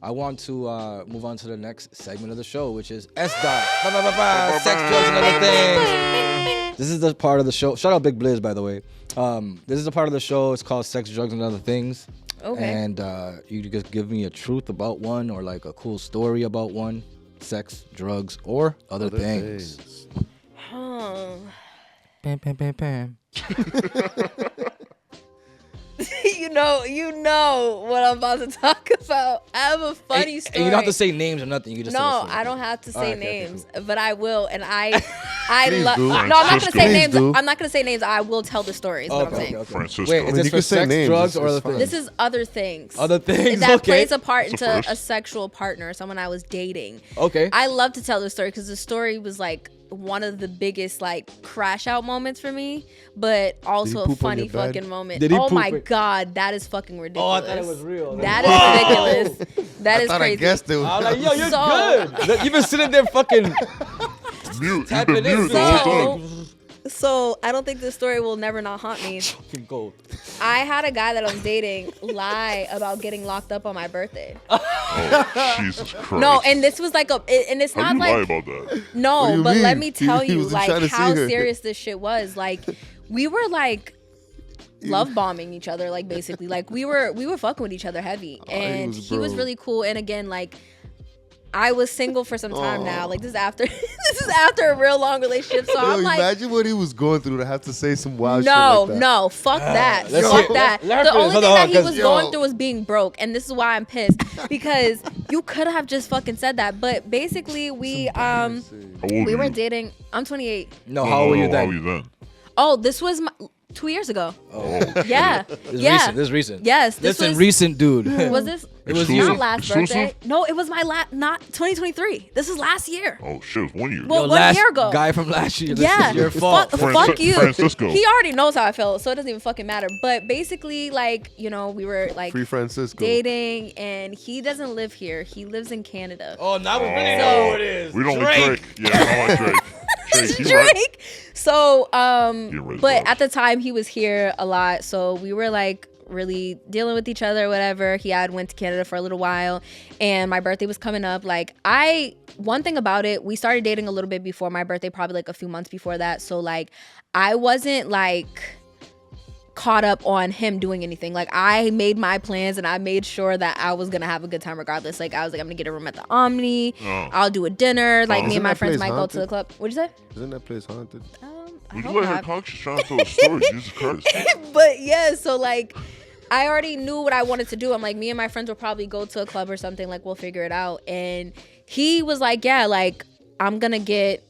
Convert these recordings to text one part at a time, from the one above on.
I want to move on to the next segment of the show, which is Sdot. Sex, drugs, and other things. This is the part of the show. Shout out Big Blizz, by the way. This is the part of the show. It's called Sex, Drugs, and Other Things. Okay. And you just give me a truth about one or like a cool story about one. Sex, drugs, or other things. Bam, bam, bam, bam. You know what I'm about to talk about. I have a funny story. And you don't have to say names or nothing. You can just No, say I don't have to say names, cool. but I will. And I Please love. do. No, I'm not gonna say Please names. do. I'm not gonna say names. I will tell the story. Is what I'm saying. Francisco. Wait, is this you for can say sex, names, drugs, it's or other fine. things? This is other things. Other things, that okay. plays a part It's into a first. a sexual partner, someone I was dating. Okay. I love to tell the story because the story was like one of the biggest like crash out moments for me, but also a poop on funny your bed? fucking moment. Did he Oh poop my it? god, that is fucking ridiculous. Oh, I thought it was real. That is ridiculous. That is I crazy. guessed it was. I'm like, yo, you're So- good. You've been sitting there fucking Mute. He's tapping been in. mute the whole time. So I don't think this story will never not haunt me. Fucking gold. I had a guy that I was dating lie about getting locked up on my birthday. Oh, Jesus Christ. No, and this was like and it's How not you lie like about that? What do no, you but let mean? me tell He you wasn't trying like to see how her. serious this shit was. Like we were like love bombing each other, like basically. Like we were fucking with each other heavy. And he was bro. really cool. And again, like I was single for some time now. Like this is after this is after a real long relationship. So Yo, I'm like imagine what he was going through to have to say some wild shit no, like that. no, fuck that. let's Fuck hear- that. let her The finish. only Hold thing on, that he 'cause- was Yo. going through was being broke. And this is why I'm pissed. Because you could have just fucking said that. But basically we How old we are were you? dating. I'm 28. No, how old were you How old then? were you then? Oh, this was 2 years ago. Oh. Yeah. This yeah. recent. This is recent. Yes. This Listen, was recent dude. was this It was Exclusive? you. not last Exclusive? birthday? No, it was my not 2023. This is last year. Oh, shit. It was 1 year. Well, Yo, 1 last year ago. guy from last year. This Yeah, is your fault. fuck you. Francisco. He already knows how I feel, so it doesn't even fucking matter. But basically, like, you know, we were like Free Francisco. dating, and he doesn't live here. He lives in Canada. Oh, now we really So- know who it is. We don't like Drake. Yeah, I don't like Drake. Drake, you right. Drake. So, Get rid of but those. at the time he was here a lot, so we were like really dealing with each other, whatever. He had went to Canada for a little while, and my birthday was coming up. Like one thing about it, we started dating a little bit before my birthday, probably like a few months before that. So like, I wasn't like caught up on him doing anything. Like I made my plans and I made sure that I was gonna have a good time regardless. Like I was like, I'm gonna get a room at the Omni. Oh. I'll do a dinner. Like me Isn't and my that friends place might go to the haunted? club. What'd you say? Isn't that place haunted? I Would you hope let her not. talk? She's trying to tell a story. Jesus Christ. But yeah, so like I already knew what I wanted to do. I'm like, me and my friends will probably go to a club or something, like we'll figure it out. And he was like, yeah, like I'm gonna get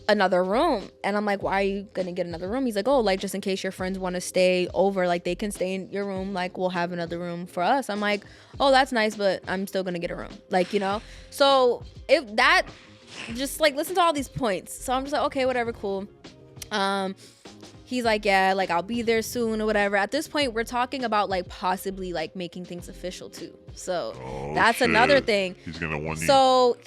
another room. And I'm like, why are you gonna get another room? He's like, oh, like just in case your friends want to stay over, like they can stay in your room, like we'll have another room for us. I'm like, oh, that's nice, but I'm still gonna get a room, like, you know. So if that just like listen to all these points. So I'm just like, okay, whatever, cool. He's like, yeah, like I'll be there soon or whatever. At this point, we're talking about like possibly like making things official too. So that's shit. another thing. He's gonna want you. So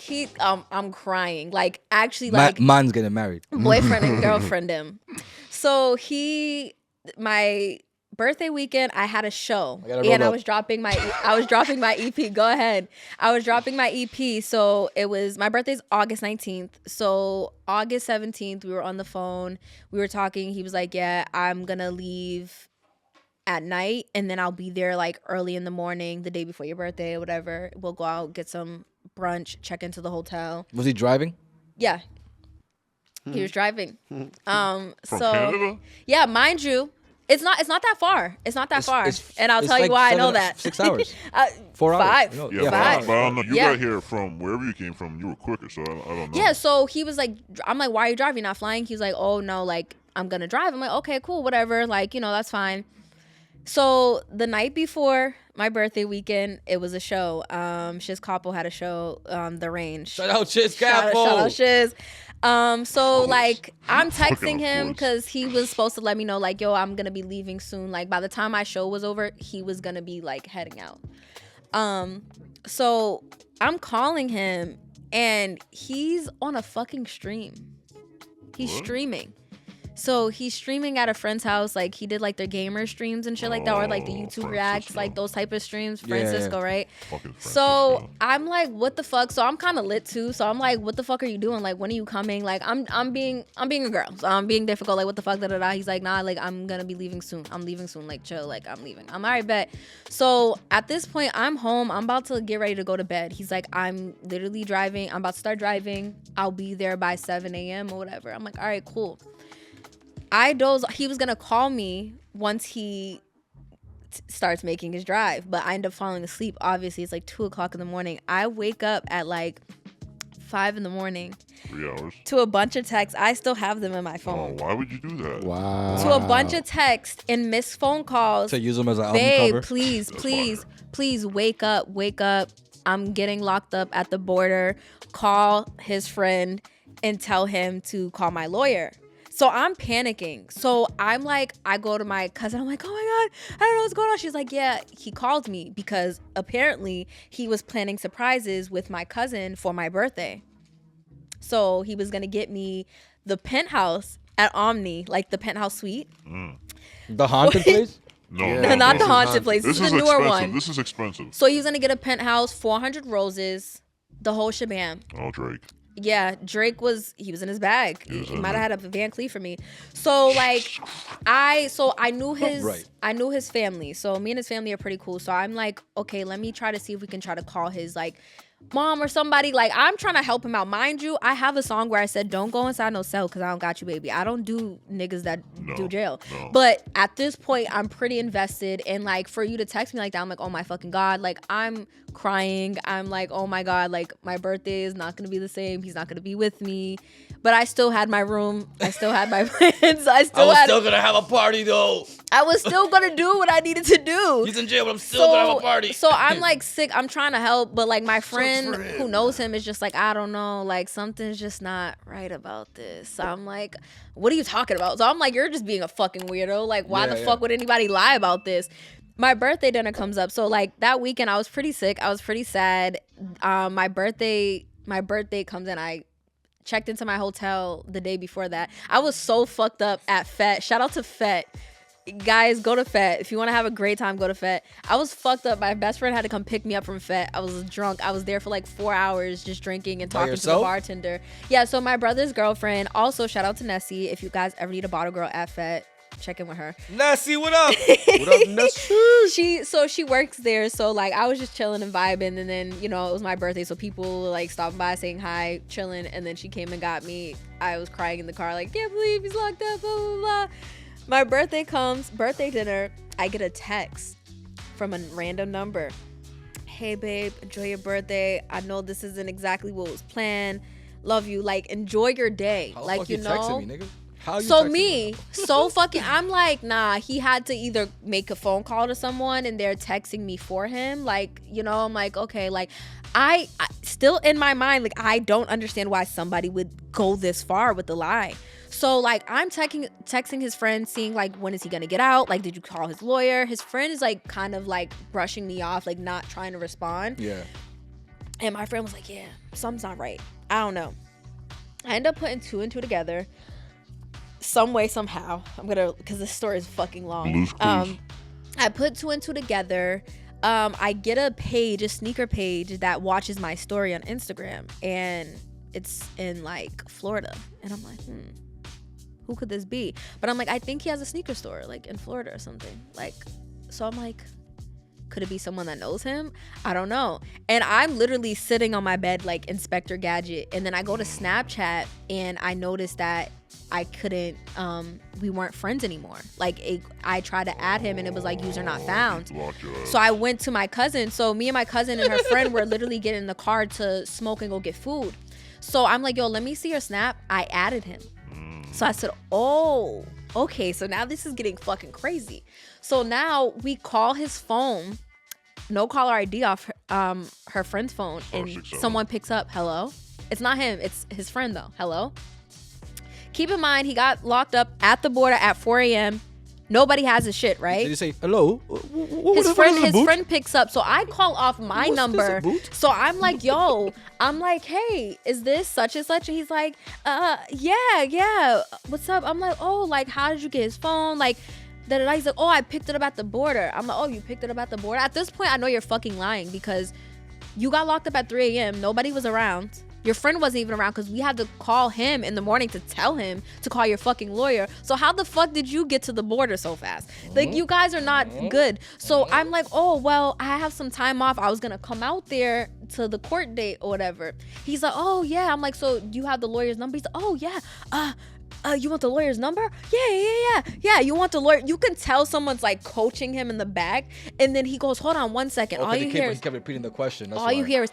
I'm crying. Like actually, like Man's getting married. boyfriend and girlfriend him. So my birthday weekend, I had a show, I gotta roll and I up. was dropping my EP. Go ahead. I was dropping my EP. So it was my birthday's August 19th. So August 17th, we were on the phone. We were talking. He was like, "Yeah, I'm gonna leave at night, and then I'll be there like early in the morning, the day before your birthday or whatever. We'll go out, get some brunch, check into the hotel." Was he driving? Yeah. He was driving. From So Canada? yeah, mind you, it's not that far. It's not that far. And I'll it's tell you like why I know that. 6 hours. 4 hours. Five. No, Yeah, Five. but I don't know. You Yeah. got here from wherever you came from. You were quicker, so I don't know. Yeah, so he was like, I'm like, why are you driving, not flying? He was like, oh no, like I'm gonna drive. I'm like, okay, cool, whatever. Like, you know, that's fine. So the night before my birthday weekend, it was a show. Shiz Capo had a show, The Range. Shout out Shiz Shout Capo. out Shiz. So like I'm texting Fucking him of course. because he was supposed to let me know like, yo, I'm gonna be leaving soon. Like by the time my show was over, he was gonna be like heading out. So I'm calling him and he's on a fucking stream. He's What? streaming. So he's streaming at a friend's house. Like he did like their gamer streams and shit like that, or like the YouTube reacts, like those type of streams. Francisco, right? Fucking So Francisco. I'm like, what the fuck? So I'm kind of lit too. So I'm like, what the fuck are you doing? Like, when are you coming? Like, I'm being a girl. So I'm being difficult. Like, what the fuck? Da da da. He's like, nah. Like, I'm gonna be leaving soon. I'm leaving soon. Like, chill. Like, I'm leaving. I'm all right, bet. So at this point, I'm home. I'm about to get ready to go to bed. He's like, I'm literally driving. I'm about to start driving. I'll be there by 7 a.m. or whatever. I'm like, all right, cool. I doze. He was gonna call me once he starts making his drive, but I end up falling asleep. Obviously, it's like 2 o'clock in the morning. I wake up at like 5 in the morning 3 hours. to a bunch of texts. I still have them in my Oh, phone. why would you do that? Wow. To a bunch of texts and missed phone calls. To use them as an album Babe, cover. please, That's please, fire. please wake up, wake up. I'm getting locked up at the border. Call his friend and tell him to call my lawyer. So I'm panicking. So I'm like, I go to my cousin. I'm like, oh my God, I don't know what's going on. She's like, yeah, he called me because apparently he was planning surprises with my cousin for my birthday. So he was going to get me the penthouse at Omni, like the penthouse suite. The haunted place? No, Yeah. no, Not no. the haunted place. This This is is a newer expensive. one. This is expensive. So he was going to get a penthouse, 400 roses, the whole shebang. Oh, Drake. Yeah, Drake was in his bag. He was He in might there. have had a Van Cleef for me. So like I knew his Right. I knew his family. So me and his family are pretty cool. So I'm like, okay, let me try to see if we can try to call his like mom or somebody. Like I'm trying to help him out. Mind you, I have a song where I said, don't go inside no cell because I don't got you, baby. I don't do niggas that do jail. No. But at this point, I'm pretty invested. And like for you to text me like that, I'm like, oh my fucking God. Like I'm crying. I'm like, oh my God, like my birthday is not gonna be the same. He's not gonna be with me. But I still had my room. I still had my plans. I was gonna have a party though. I was still gonna do what I needed to do. He's in jail, but I'm still gonna have a party. So I'm like sick. I'm trying to help, but like my friend who knows him is just like, I don't know, like something's just not right about this. So I'm like, what are you talking about? So I'm like, you're just being a fucking weirdo. Like, why Yeah, the yeah. fuck would anybody lie about this? My birthday dinner comes up. So like that weekend I was pretty sick. I was pretty sad. My birthday comes in. I checked into my hotel the day before that. I was so fucked up at FET. Shout out to FET. Guys, go to FET. If you want to have a great time, go to FET. I was fucked up. My best friend had to come pick me up from FET. I was drunk. I was there for like 4 hours just drinking and By talking to the yourself? bartender. Yeah, so my brother's girlfriend, also shout out to Nessie. If you guys ever need a bottle girl at FET, check in with her. Nessie, what up? What up, Nessie? She works there, so like I was just chilling and vibing, and then it was my birthday, so people were, like stopping by saying hi, chilling, and then she came and got me. I was crying in the car like, can't believe he's locked up, blah blah blah. My birthday comes, birthday dinner, I get a text from a random number. Hey babe, enjoy your birthday. I know this isn't exactly what was planned. Love you. Like, enjoy your day. How the like fuck you know. texting me, nigga? How you So texting me, so fucking, I'm like, nah, he had to either make a phone call to someone and they're texting me for him. Like, I'm like, okay, like I still in my mind, like I don't understand why somebody would go this far with the lie. So like I'm texting his friend, seeing like, when is he gonna get out? Like, did you call his lawyer? His friend is like kind of like brushing me off, like not trying to respond. Yeah. And my friend was like, yeah, something's not right. I don't know. I end up putting two and two together. Some way, somehow. Because this story is fucking long. Blue's Clues. I put two and two together. I get a sneaker page that watches my story on Instagram. And it's in like Florida. And I'm like, who could this be? But I'm like, I think he has a sneaker store like in Florida or something. Like, so I'm like, could it be someone that knows him? I don't know. And I'm literally sitting on my bed like Inspector Gadget. And then I go to Snapchat and I noticed that I couldn't, we weren't friends anymore. Like I tried to add him and it was like user not found. Blocked your ass. So I went to my cousin. So me and my cousin and her friend were literally getting in the car to smoke and go get food. So I'm like, yo, let me see your snap. I added him. So I said, oh, okay. So now this is getting fucking crazy. So now we call his phone, no caller ID off her friend's phone, and 607. someone picks up. Hello? It's not him. It's his friend though. Hello? Keep in mind, he got locked up at the border at 4 a.m. Nobody has his shit, right? Did you say hello? His friend picks up, so I call off my What's this, a number. boot? So I'm like, yo, I'm like, hey, is this such and such? And he's like, yeah, what's up? I'm like, oh, like, how did you get his phone? Like, da-da-da. He's like, oh, I picked it up at the border. I'm like, oh, you picked it up at the border? At this point, I know you're fucking lying because you got locked up at 3 a.m. Nobody was around. Your friend wasn't even around because we had to call him in the morning to tell him to call your fucking lawyer. So how the fuck did you get to the border so fast? Like, you guys are not good. So I'm like, oh, well, I have some time off. I was going to come out there to the court date or whatever. He's like, oh, yeah. I'm like, so do you have the lawyer's number? He's like, oh, yeah. You want the lawyer's number? Yeah. You want the lawyer? You can tell someone's like coaching him in the back. And then he goes, hold on 1 second. All you hear he kept repeating the question. That's all you why. hear is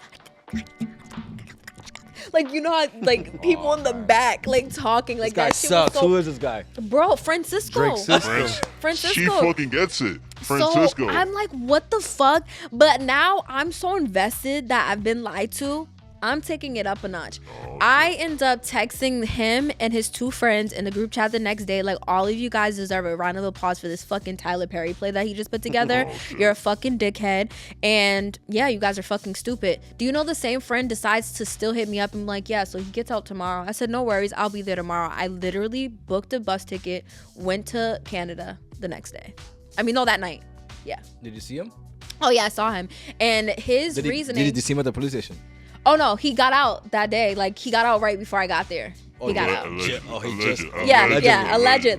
like, you know how like people in the back like talking like This guy that shit sucks. was so, Who is this guy? bro, Francisco. Drake's sister. She Francisco. fucking gets it. Francisco. So I'm like, what the fuck? But now I'm so invested that I've been lied to. I'm taking it up a notch. I end up texting him and his 2 friends in the group chat the next day. Like, all of you guys deserve a round of applause for this fucking Tyler Perry play that he just put together. You're a fucking dickhead. And yeah, you guys are fucking stupid. Do you know the same friend decides to still hit me up and be like, yeah, so he gets out tomorrow. I said, no worries. I'll be there tomorrow. I literally booked a bus ticket, went to Canada the next day. I mean, no, that night. Yeah. Did you see him? Oh, yeah, I saw him. And his reasoning. Did you see him at the police station? Oh no, he got out that day. Like, he got out right before I got there. He got out.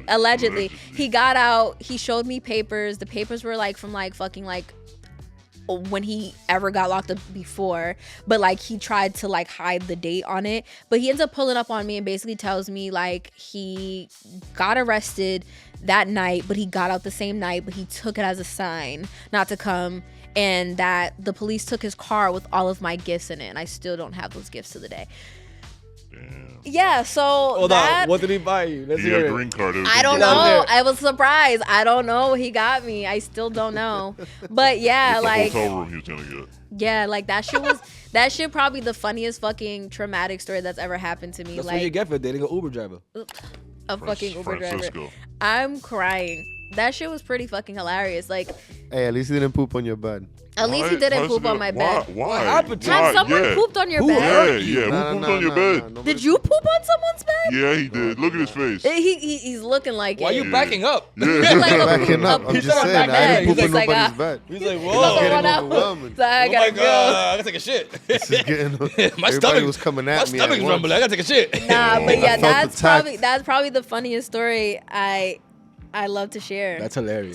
Allegedly. He got out. He showed me papers. The papers were like from like fucking like when he ever got locked up before, but like he tried to like hide the date on it. But he ends up pulling up on me and basically tells me like he got arrested that night, but he got out the same night, but he took it as a sign not to come. And that the police took his car with all of my gifts in it. And I still don't have those gifts to the day. Damn. Yeah, so Hold on. What did he buy you? Let's He hear got it. green card. I don't know. I was surprised. I don't know what he got me. I still don't know. But yeah, like, hotel room he was gonna get. yeah, like that shit probably the funniest fucking traumatic story that's ever happened to me. That's like, what you get for dating an Uber driver. A fucking Uber driver. Francisco. I'm crying. That shit was pretty fucking hilarious. Like, Hey, at least he didn't poop on your bed. at least he didn't poop on my bed. Why? What happened to Has someone pooped on your bed? Yeah. Who pooped on your bed? Did you poop on someone's bed? Yeah, he did. Look at his face. He's looking like Why it. are you backing up? Yeah. He's like, Backing up. I'm he's just on saying, my I bed. didn't poop He's on like, nobody's bed. He's like, He's whoa. like, getting run out. overwhelming. So I Oh gotta my go. god, I gotta take a shit. This is getting. My Everybody stomach was coming at My me. stomach's at once. rumbling. I gotta take a shit. Nah, but yeah, I felt that's attacked. probably the funniest story I love to share. That's hilarious.